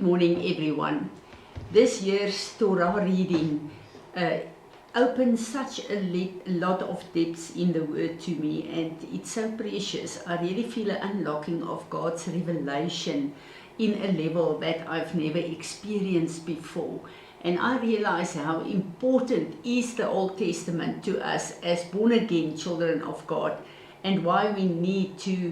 morning, everyone. This year's Torah reading opens such a lot of depths in the Word to me, and it's so precious. I really feel an unlocking of God's revelation in a level that I've never experienced before. And I realize how important is the Old Testament to us as born-again children of God, and why we need to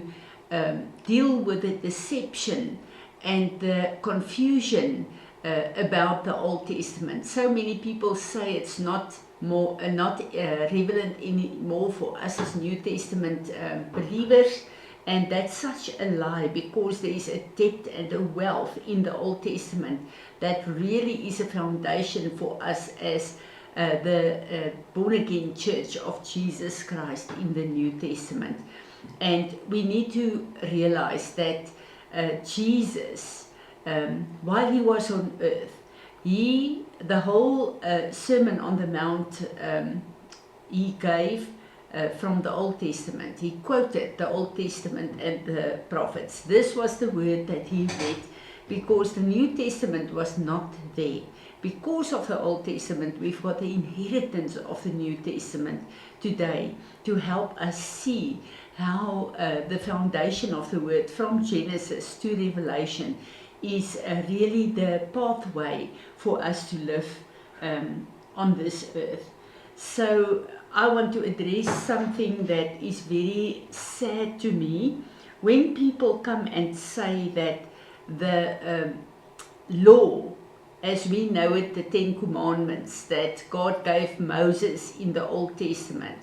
deal with the deception and the confusion about the Old Testament. So many people say it's not relevant anymore for us as New Testament believers, and that's such a lie, because there is a depth and a wealth in the Old Testament that really is a foundation for us as the born-again church of Jesus Christ in the New Testament. And we need to realize that Jesus, while he was on earth, the whole Sermon on the Mount he gave from the Old Testament. He quoted the Old Testament and the prophets. This was the word that he read, because the New Testament was not there. Because of the Old Testament, we've got the inheritance of the New Testament today to help us see how the foundation of the Word from Genesis to Revelation is really the pathway for us to live on this earth. So I want to address something that is very sad to me. When people come and say that the law, as we know it, the Ten Commandments that God gave Moses in the Old Testament,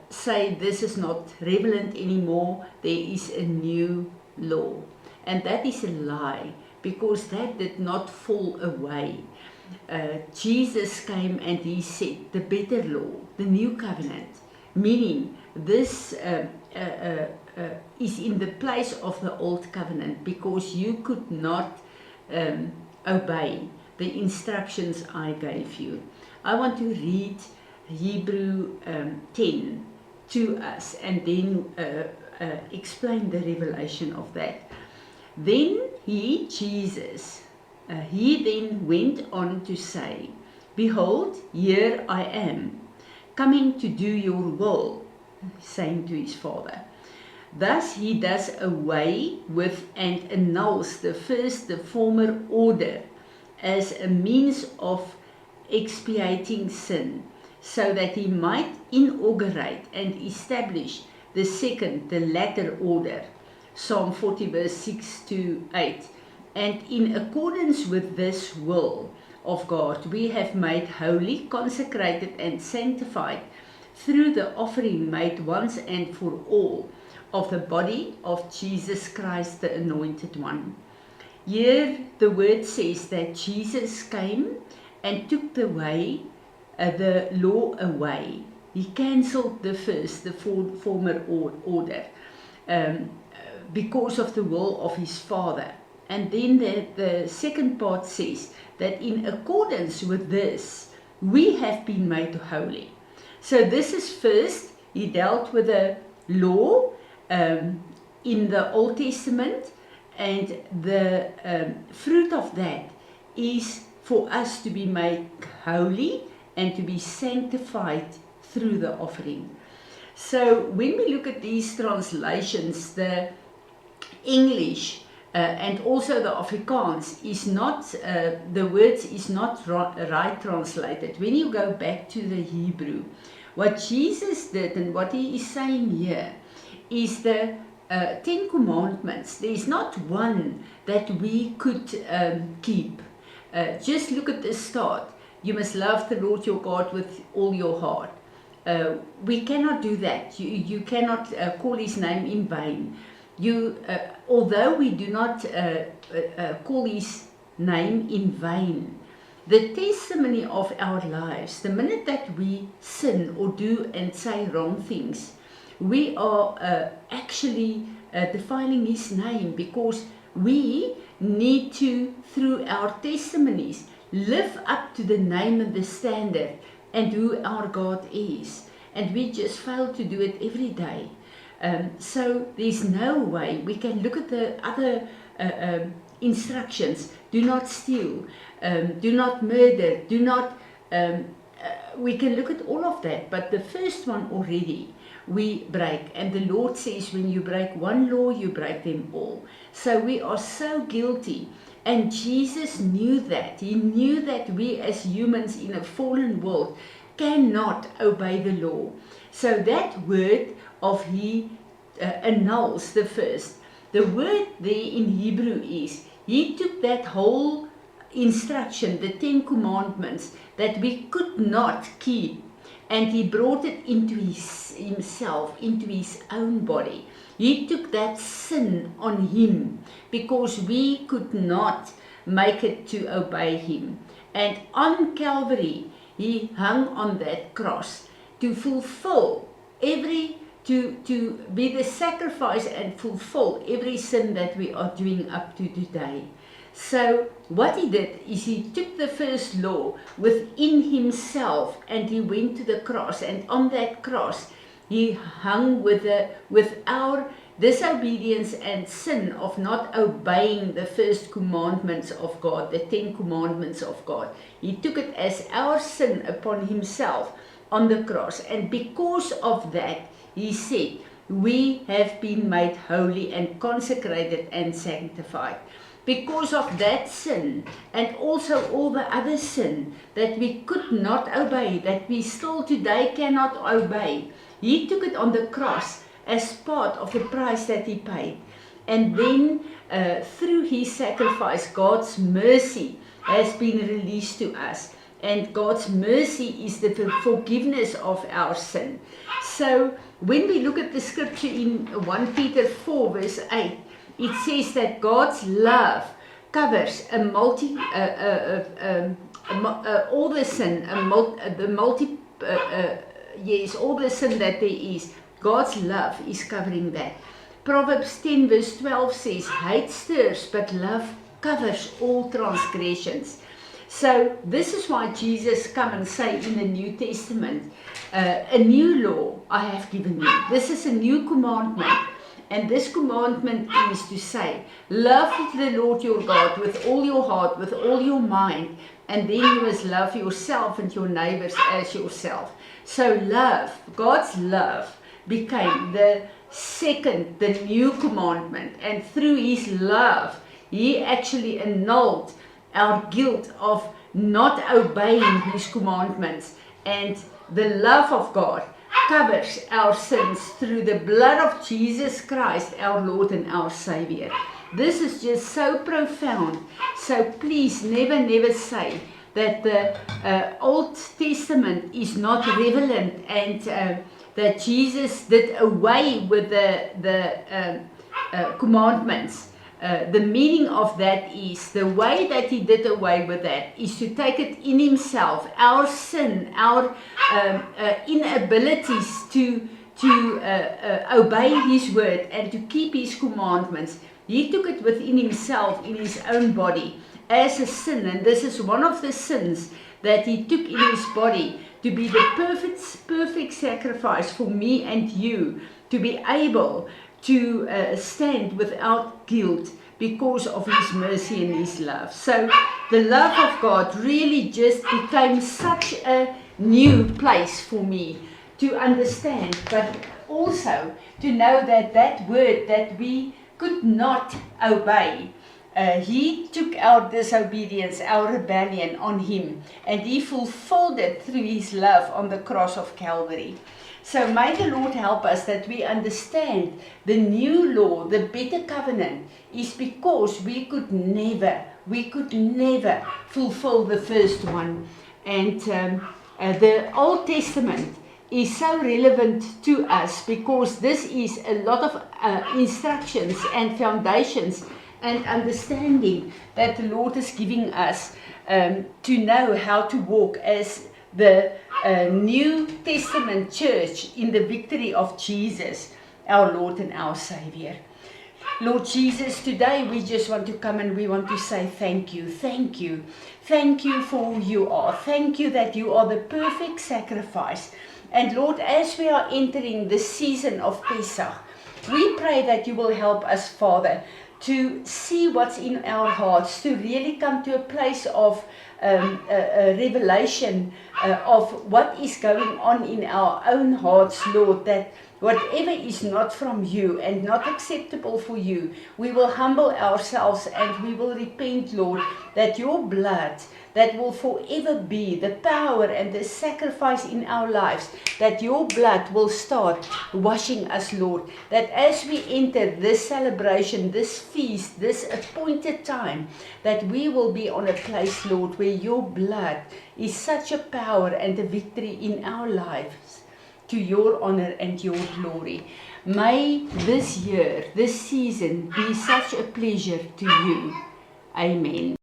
say this is not relevant anymore, there is a new law. And that is a lie, because that did not fall away. Jesus came and he said the better law, the new covenant, meaning this is in the place of the old covenant, because you could not obey the instructions I gave you. I want to read Hebrew 10 to us, and then explain the revelation of that. Then Jesus, he then went on to say, "Behold, here I am, coming to do your will," saying to his Father. Thus he does away with and annuls the former order, as a means of expiating sin, so that he might inaugurate and establish the second, the latter order. Psalm 40 verse 6 to 8. And in accordance with this will of God, we have made holy, consecrated and sanctified through the offering made once and for all of the body of Jesus Christ, the Anointed One. Here the word says that Jesus came and took the law away. He cancelled the former order, because of the will of his Father. And then the second part says that in accordance with this, we have been made holy. So this is first, he dealt with the law in the Old Testament, and the fruit of that is for us to be made holy and to be sanctified through the offering. So when we look at these translations, the English and also the Afrikaans is not, the words is not right translated. When you go back to the Hebrew, what Jesus did and what he is saying here is the Ten Commandments. There is not one that we could keep. Just look at the start. You must love the Lord your God with all your heart. We cannot do that. You cannot call his name in vain. Although we do not call his name in vain, the testimony of our lives, the minute that we sin or do and say wrong things, we are actually defiling his name, because we need to, through our testimonies, live up to the name and the standard and who our God is. And we just fail to do it every day. So there's no way we can look at the other instructions. Do not steal, do not murder, do not, we can look at all of that, but the first one already we break. And the Lord says when you break one law, you break them all. So we are so guilty. And Jesus knew that. He knew that we as humans in a fallen world cannot obey the law. So that word of he annuls the first. The word there in Hebrew is, he took that whole instruction, the 10 commandments, that we could not keep, and he brought it into himself, into his own body. He took that sin on him because we could not make it to obey him. And on Calvary, he hung on that cross to fulfill to be the sacrifice and fulfill every sin that we are doing up to today. So what he did is he took the first law within himself and he went to the cross, and on that cross he hung with our disobedience and sin of not obeying the first commandments of God, the 10 commandments of God. He took it as our sin upon himself on the cross, and because of that, he said, we have been made holy and consecrated and sanctified. Because of that sin, and also all the other sin that we could not obey, that we still today cannot obey, he took it on the cross as part of the price that he paid. And then through his sacrifice, God's mercy has been released to us. And God's mercy is the forgiveness of our sin. So when we look at the scripture in 1 Peter 4 verse 8, it says that God's love covers all the sin, all the sin that there is. God's love is covering that. Proverbs 10 verse 12 says, hate stirs, but love covers all transgressions. So this is why Jesus come and say in the New Testament, a new law I have given you. This is a new commandment. And this commandment is to say, love the Lord your God with all your heart, with all your mind, and then you must love yourself and your neighbors as yourself. So love, God's love became the new commandment, and through his love, he actually annulled our guilt of not obeying his commandments, and the love of God covers our sins through the blood of Jesus Christ, our Lord and our Savior. This is just so profound. So please never say that the Old Testament is not relevant and that Jesus did away with the commandments. The meaning of that is, the way that he did away with that is to take it in himself, our sin, our inabilities to obey his word and to keep his commandments. He took it within himself, in his own body, as a sin. And this is one of the sins that he took in his body, to be the perfect sacrifice for me and you, to be able to stand without guilt because of his mercy and his love. So the love of God really just became such a new place for me to understand, but also to know that that word that we could not obey, he took our disobedience, our rebellion on him, and he fulfilled it through his love on the cross of Calvary. So may the Lord help us that we understand the new law, the better covenant, is because we could never fulfill the first one. And the Old Testament is so relevant to us because this is a lot of instructions and foundations and understanding that the Lord is giving us to know how to walk as the New Testament church in the victory of Jesus, our Lord and our Savior. Lord Jesus, today we just want to come and we want to say thank you. Thank you. Thank you for who you are. Thank you that you are the perfect sacrifice. And Lord, as we are entering the season of Pesach, we pray that you will help us, Father, to see what's in our hearts, to really come to a place of revelation of what is going on in our own hearts, Lord, that whatever is not from you and not acceptable for you, we will humble ourselves and we will repent, Lord, that your blood that will forever be the power and the sacrifice in our lives, that your blood will start washing us, Lord, that as we enter this celebration, this feast, this appointed time, that we will be on a place, Lord, where your blood is such a power and a victory in our lives, to your honor and your glory. May this year, this season, be such a pleasure to you. Amen.